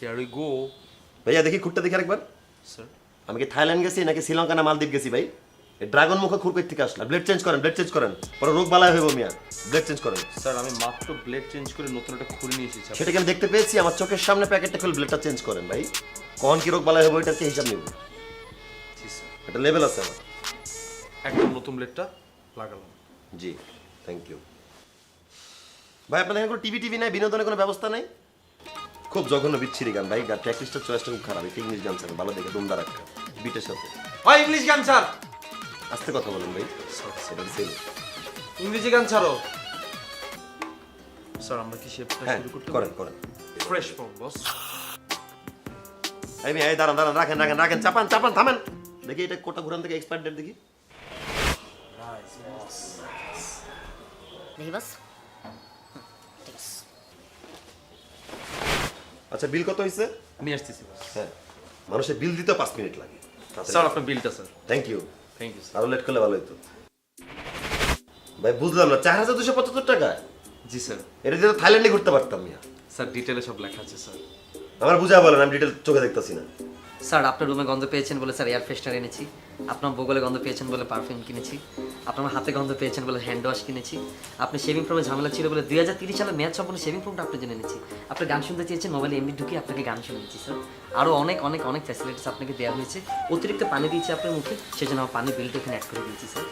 Here we go. ভাইয়া দেখি খুঁটটা দেখি আরেকবার। Sir. আমি কি থাইল্যান্ড গেছি নাকি শ্রীলঙ্কা না মালদ্বীপ গেছি ভাই? এই ড্রাগন মুখে খুর কই থেকে আসলো? ব্লেড চেঞ্জ করেন, ব্লেড চেঞ্জ করেন। পরে রোগ বালাই হইব মিয়া। ব্লেড চেঞ্জ করেন। স্যার আমি মাত্র ব্লেড চেঞ্জ করে নতুন একটা খুলে নিয়ে এসেছি। সেটাকে আমি দেখতে পেয়েছি, আমার চোখের সামনে প্যাকেটটা খুলে ব্লেডটা চেঞ্জ করেন ভাই। কখন কি রোগ বালাই হইব এটার কি হিসাব নিব? জি স্যার। একটা লেভেল আছে আমার। একদম নতুন ব্লেডটা লাগালাম। জি, থ্যাংক ইউ। ভাই আপনাদের এখানে কোনো টিভি নাই, বিনোদনের কোনো ব্যবস্থা নাই? খুব জঘন্য বিচ্ছিরি গান ভাই, প্র্যাকটিসটার চয়েসটা খুব খারাপ। একটা ইংলিশ গান স্যার ভালো দেখে দুমদার একটা বিটের সাথে। হয় ইংলিশ গান স্যার। আস্তে কথা বলেন ভাই। সেটা সেল। ইংরেজি গান ছাড়ো। স্যার আমরা কি শেপটা হ্যাঁ শুরু করতে করেন করেন। ফ্রেশ ফর্ম বস। এই দাঁড়ান দাঁড়ান, রাখেন রাখেন রাখেন, চাপান চাপান, থামেন। দেখি এটা কোটা ঘুরান থেকে এক্সপায়ার ডেট দেখি। দেখি বস। আচ্ছা বিল কত হয়েছে? নিয়ে আসতেছি বস। হ্যাঁ, মানুষের বিল দিতে 5 মিনিট লাগে। স্যার আপনার বিলটা sir. Thank you. Thank you sir. আরো লেট করলে ভালো হতো ভাই। বুঝলাম না, 4275 টাকা? জি স্যার। এটা দিয়ে তো থাইল্যান্ডে ঘুরতে পারতাম মিয়া। স্যার ডিটেলে সব লেখা আছে স্যার। আমার বুঝা বলেন, আমি ডিটেল চোখে দেখতেছি না। স্যার আপনার রুমে গন্ধ পেয়েছেন বলে স্যার এয়ার ফ্রেশনার এনেছি। আপনার বগলে গন্ধ পেয়েছেন বলে পারফিউম কিনেছি। আপনার হাতে গন্ধ পেয়েছেন বলে হ্যান্ড ওয়াশ কিনেছি। আপনি শেভিং ফোমে ঝামেলা ছিল বলে 2030 সালে মেয়াদ সম্পন্ন শেভিং ফোমটা আপনার জন্য এনেছি। আপনি গান শুনতে চেয়েছেন, মোবাইলে এমনি ঢুকিয়ে আপনাকে গান শুনেছি স্যার। আরও অনেক অনেক অনেক ফ্যাসিলিটিস আপনাকে দেওয়া হয়েছে। অতিরিক্ত পানি দিয়েছি আপনার মুখে, সেজন্য আমার পানি বিলটা এখানে অ্যাড করে দিয়েছি স্যার।